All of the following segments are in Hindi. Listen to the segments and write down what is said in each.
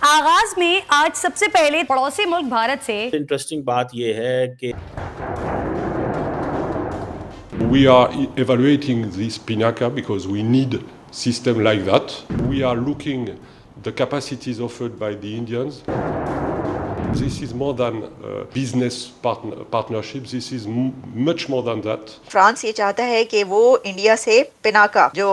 आगाज में आज सबसे पहले पड़ोसी मुल्क भारत से इंटरेस्टिंग बात यह है कि We are evaluating this Pinaka because we need system like that. We are looking the capacities offered by the Indians. This is more than business partnership. This is much more than that. France ये चाहता है कि वो इंडिया से पिनाका जो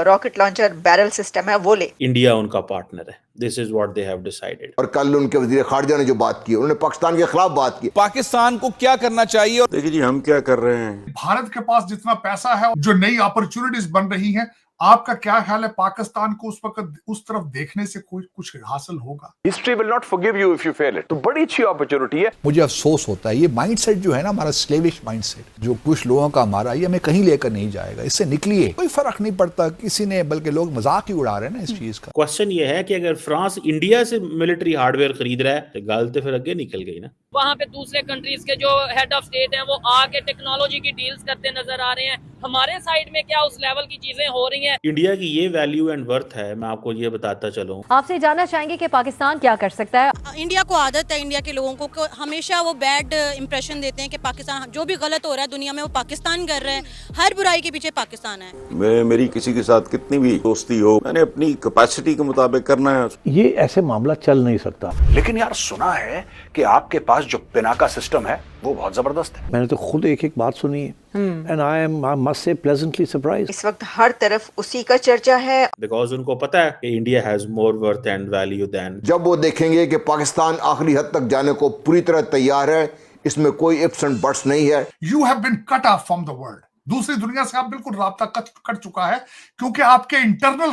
रॉकेट लॉन्चर बैरल सिस्टम है वो ले। इंडिया उनका पार्टनर है। This is what they have decided. और कल उनके वजीर खारजा ने जो बात की, उन्होंने पाकिस्तान के खिलाफ बात की। पाकिस्तान को क्या करना चाहिए? देखिए जी, हम क्या कर रहे हैं। भारत के पास जितना पैसा है, जो नई अपॉर्चुनिटीज बन रही हैं, आपका क्या ख्याल है पाकिस्तान को उस वक्त उस तरफ देखने से कोई कुछ हासिल होगा? History will not forgive you if you fail it. तो बड़ी अच्छी अपॉर्चुनिटी है। मुझे अफसोस होता है ये माइंडसेट जो है ना, हमारा स्लेविश माइंडसेट जो कुछ लोगों का हमारा, ये हमें कहीं लेकर नहीं जाएगा। इससे निकलिए, कोई फर्क नहीं पड़ता किसी ने, बल्कि लोग मजाक ही उड़ा रहे हैं ना इस चीज का। क्वेश्चन ये है कि अगर फ्रांस इंडिया से मिलिट्री हार्डवेयर खरीद रहा है तो गल तो फिर आगे निकल गई ना। वहाँ पे दूसरे कंट्रीज के जो हेड ऑफ स्टेट हैं वो आके टेक्नोलॉजी की डील्स करते नजर आ रहे हैं। हमारे साइड में क्या उस लेवल की चीजें हो रही हैं? इंडिया की ये वैल्यू एंड वर्थ है। मैं आपको ये बताता चलूं। आपसे जानना चाहेंगे कि पाकिस्तान क्या कर सकता है। इंडिया को आदत है, इंडिया के लोगों को हमेशा वो बैड इंप्रेशन देते हैं कि पाकिस्तान जो भी गलत हो रहा है दुनिया में वो पाकिस्तान कर रहे हैं। हर बुराई के पीछे पाकिस्तान है। मेरी किसी के साथ कितनी भी दोस्ती हो, मैंने अपनी कैपेसिटी के मुताबिक करना है। ये ऐसे मामला चल नहीं सकता। लेकिन यार सुना है कि आपके पास जो पिनाका सिस्टम है वो बहुत जबरदस्त है। मैंने तो खुद एक बात सुनी है and I must say pleasantly surprised. इस वक्त हर तरफ उसी का चर्चा है। बिकॉज उनको पता है कि India has more worth and value than. जब वो देखेंगे कि पाकिस्तान आखिरी हद तक जाने को पूरी तरह तैयार है, इसमें कोई इफ्स एंड बट्स नहीं है। You have been cut off from the world. दूसरी दुनिया से आप बिल्कुल राब्ता कट चुका है, क्योंकि आपके इंटरनल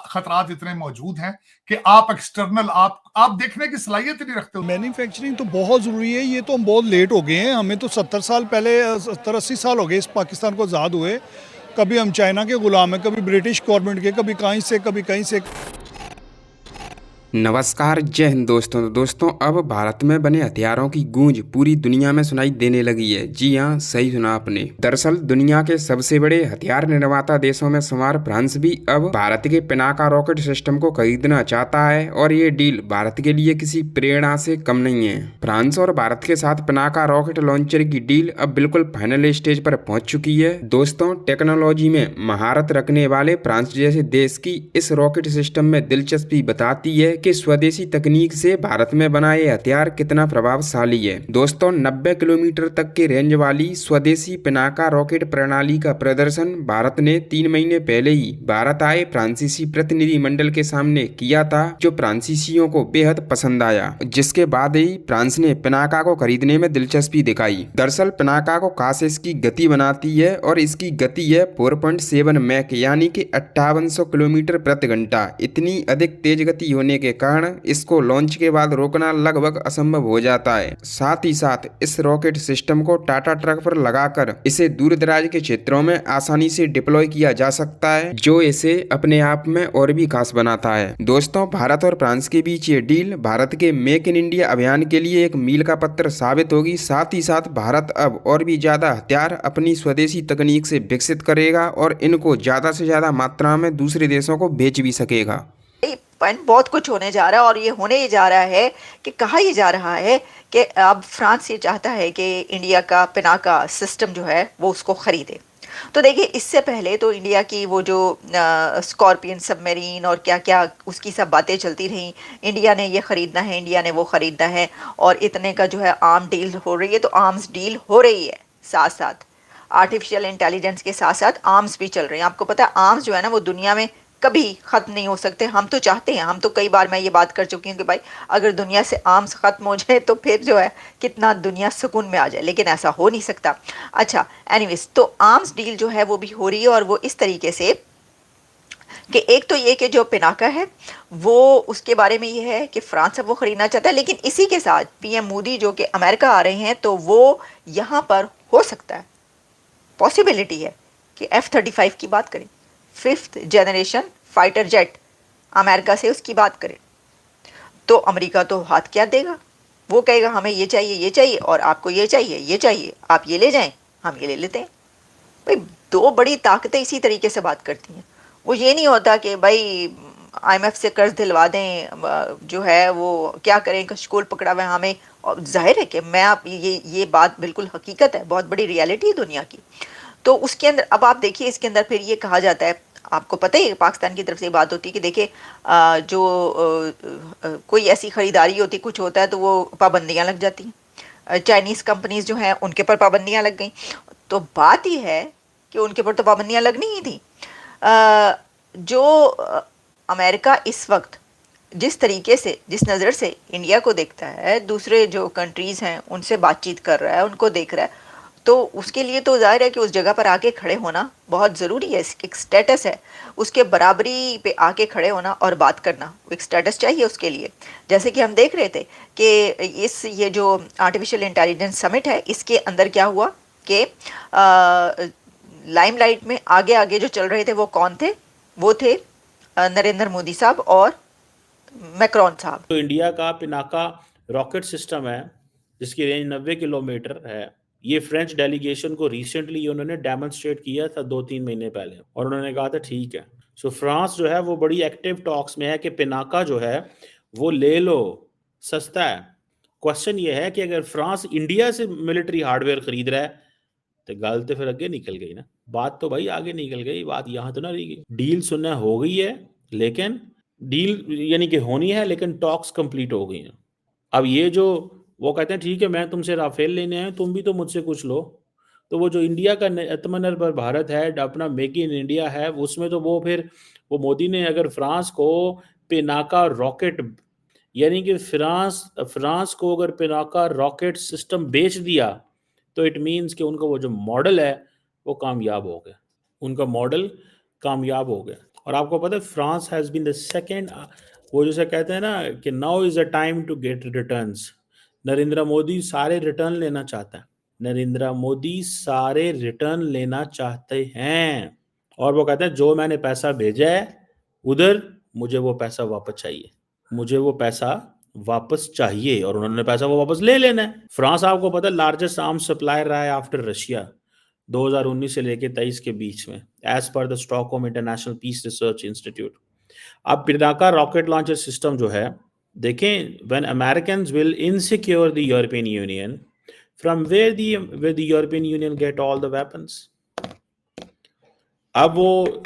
खतरात इतने मौजूद हैं कि आप एक्सटर्नल आप देखने की सलाहियत ही नहीं रखते। मैन्युफैक्चरिंग तो बहुत ज़रूरी है। ये तो हम बहुत लेट हो गए हैं। हमें तो 70 साल पहले, 70-80 साल हो गए इस पाकिस्तान को आज़ाद हुए। कभी हम चाइना के गुलाम हैं, कभी ब्रिटिश गवर्नमेंट के, कभी कहीं से कभी कहीं से। नमस्कार, जय हिंद दोस्तों। अब भारत में बने हथियारों की गूंज पूरी दुनिया में सुनाई देने लगी है। जी हाँ, सही सुना आपने। दरअसल दुनिया के सबसे बड़े हथियार निर्माता देशों में शुमार फ्रांस भी अब भारत के पिनाका रॉकेट सिस्टम को खरीदना चाहता है और ये डील भारत के लिए किसी प्रेरणा से कम नहीं है। फ्रांस और भारत के साथ पिनाका रॉकेट लॉन्चर की डील अब बिल्कुल फाइनल स्टेज पर पहुंच चुकी है। दोस्तों, टेक्नोलॉजी में महारत रखने वाले फ्रांस जैसे देश की इस रॉकेट सिस्टम में दिलचस्पी बताती है कि स्वदेशी तकनीक से भारत में बना ये हथियार कितना प्रभावशाली है। दोस्तों, 90 किलोमीटर तक के रेंज वाली स्वदेशी पिनाका रॉकेट प्रणाली का प्रदर्शन भारत ने 3 महीने पहले ही भारत आए फ्रांसीसी प्रतिनिधि मंडल के सामने किया था, जो फ्रांसीसियों को बेहद पसंद आया, जिसके बाद ही फ्रांस ने पिनाका को खरीदने में दिलचस्पी दिखाई। दरअसल पिनाका को खास इसकी गति बनाती है और इसकी गति है 4.7 मैक यानी कि 5800 किलोमीटर प्रति घंटा। इतनी अधिक तेज गति होने के कारण इसको लॉन्च के बाद रोकना लगभग असंभव हो जाता है। साथ ही साथ इस रॉकेट सिस्टम को टाटा ट्रक पर लगाकर इसे दूर दराज के क्षेत्रों में आसानी से डिप्लॉय किया जा सकता है, जो इसे अपने आप में और भी खास बनाता है। दोस्तों, भारत और फ्रांस के बीच ये डील भारत के मेक इन इंडिया अभियान के लिए एक मील का पत्थर साबित होगी। साथ ही साथ भारत अब और भी ज्यादा हथियार अपनी स्वदेशी तकनीक से विकसित करेगा और इनको ज्यादा से ज्यादा मात्रा में दूसरे देशों को बेच भी सकेगा। बहुत कुछ होने जा रहा है और ये होने ही जा रहा है कि कहा ही जा रहा है कि अब फ्रांस ये चाहता है कि इंडिया का पिनाका सिस्टम जो है वो उसको खरीदे। तो देखिए, इससे पहले तो इंडिया की वो जो स्कॉर्पियन सबमरीन और क्या क्या उसकी सब बातें चलती रहीं। इंडिया ने ये ख़रीदना है, इंडिया ने वो ख़रीदना है, और इतने का जो है आर्म डील हो रही है। तो आर्म्स डील हो रही है, साथ साथ आर्टिफिशियल इंटेलिजेंस के साथ साथ आर्म्स भी चल रहे हैं। आपको पता है आर्म्स जो है ना वो दुनिया में कभी ख़त्म नहीं हो सकते। हम तो चाहते हैं, हम तो कई बार मैं ये बात कर चुकी हूँ कि भाई अगर दुनिया से आर्म्स ख़त्म हो जाए तो फिर जो है कितना दुनिया सुकून में आ जाए, लेकिन ऐसा हो नहीं सकता। अच्छा, एनीवेज, तो आर्म्स डील जो है वो भी हो रही है, और वो इस तरीके से कि एक तो ये कि जो पिनाका है वो उसके बारे में ये है कि फ्रांस अब वो ख़रीदना चाहता है, लेकिन इसी के साथ पीएम मोदी जो कि अमेरिका आ रहे हैं तो वो यहाँ पर हो सकता है, पॉसिबिलिटी है कि F-35 की बात करें, 5th generation fighter jet America से उसकी बात करें, तो अमेरिका तो हाथ क्या देगा, वो कहेगा हमें ये चाहिए और आपको ये चाहिए, आप ये ले जाएं, हम ये ले लेते हैं। भाई दो बड़ी ताकतें इसी तरीके से बात करती हैं। वो ये नहीं होता कि भाई IMF से कर्ज दिलवा दें, जो है वो क्या करें, कशकोल पकड़ा हुआ है हमें। और जाहिर है कि मैं आप ये बात बिल्कुल हकीकत है, बहुत बड़ी रियलिटी है दुनिया की। तो उसके अंदर अब आप देखिए, इसके अंदर फिर ये कहा जाता है, आपको पता ही पाकिस्तान की तरफ से बात होती है कि देखिए कोई ऐसी खरीदारी होती, कुछ होता है तो वो पाबंदियां लग जाती हैं। चाइनीज़ कंपनीज जो हैं उनके पर पाबंदियां लग गई। तो बात ही है कि उनके पर तो पाबंदियां लगनी ही थी। जो अमेरिका इस वक्त जिस तरीके से, जिस नज़र से इंडिया को देखता है, दूसरे जो कंट्रीज़ हैं उनसे बातचीत कर रहा है, उनको देख रहा है, तो उसके लिए तो जाहिर है कि उस जगह पर आके खड़े होना बहुत ज़रूरी है। एक स्टेटस है, उसके बराबरी पे आके खड़े होना और बात करना, एक स्टेटस चाहिए उसके लिए। जैसे कि हम देख रहे थे कि ये जो आर्टिफिशियल इंटेलिजेंस समिट है, इसके अंदर क्या हुआ कि लाइमलाइट में आगे आगे जो चल रहे थे वो कौन थे? वो थे नरेंद्र मोदी साहब और मैक्रॉन साहब। तो इंडिया का पिनाका रॉकेट सिस्टम है जिसकी रेंज 90 किलोमीटर है। ये फ्रेंच डेलीगेशन को रिसेंटली उन्होंने डेमोन्स्ट्रेट किया था 2-3 महीने पहले, और उन्होंने कहा था ठीक है। सो फ्रांस जो है वो बड़ी एक्टिव टॉक्स में है कि पिनाका जो है वो ले लो, सस्ता है। क्वेश्चन ये है कि अगर फ्रांस इंडिया से मिलिट्री हार्डवेयर खरीद रहा है तो गल तो फिर अगे निकल गई ना, बात तो भाई आगे निकल गई, बात यहाँ तो ना रही गई। डील सुनना हो गई है, लेकिन डील यानी कि होनी है, लेकिन टॉक्स कंप्लीट हो गई हैं। अब ये जो वो कहते हैं ठीक है मैं तुमसे राफेल लेने आया, तुम भी तो मुझसे कुछ लो, तो वो जो इंडिया का आत्मनिर्भर भारत है, अपना मेक इन इंडिया है, उसमें तो वो फिर वो मोदी ने अगर फ्रांस को पिनाका रॉकेट यानी कि फ्रांस को अगर पिनाका रॉकेट सिस्टम बेच दिया तो इट मीन्स कि उनका वो जो मॉडल है वो कामयाब हो गया, उनका मॉडल कामयाब हो गया। और आपको पता है France has been the second, वो जैसे कहते हैं ना कि now is a time to get returns. Narendra Modi सारे रिटर्न लेना चाहता है, नरेंद्र मोदी सारे रिटर्न लेना चाहते हैं, और वो कहते हैं जो मैंने पैसा भेजा है उधर मुझे वो पैसा वापस चाहिए, मुझे वो पैसा वापस चाहिए, और उन्होंने पैसा वो वापस ले लेना है। फ्रांस आपको पता है लार्जेस्ट आर्म्स सप्लायर रहा है आफ्टर रशिया 2019 से लेके 23 के बीच में, as per the Stockholm International Peace Research Institute. अब पिनाका रॉकेट लॉन्चर सिस्टम जो है, देखें, when Americans will insecure the European Union, from where the European Union get all the weapons. अब वो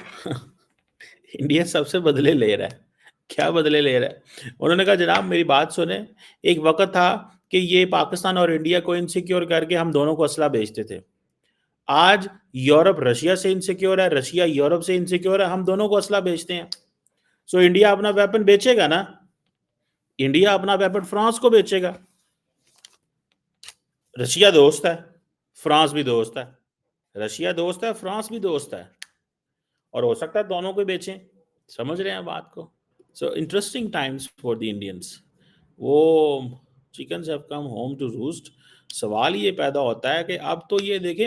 इंडिया सबसे बदले ले रहा है। क्या बदले ले रहा है? उन्होंने कहा जनाब मेरी बात सुने, एक वक्त था कि ये पाकिस्तान और इंडिया को इनसिक्योर करके हम दोनों को असला बेचते थे। आज यूरोप रशिया से इनसिक्योर है, रशिया यूरोप से इनसिक्योर है, हम दोनों को असला बेचते हैं। सो इंडिया अपना वेपन बेचेगा ना, इंडिया अपना वेपन फ्रांस को बेचेगा। रशिया दोस्त है, फ्रांस भी दोस्त है, रशिया दोस्त है, फ्रांस भी दोस्त है, और हो सकता है दोनों को बेचें। समझ रहे हैं बात को? So interesting times for the Indians. वो chickens have come home to roost. सवाल ये पैदा होता है कि अब तो ये देखें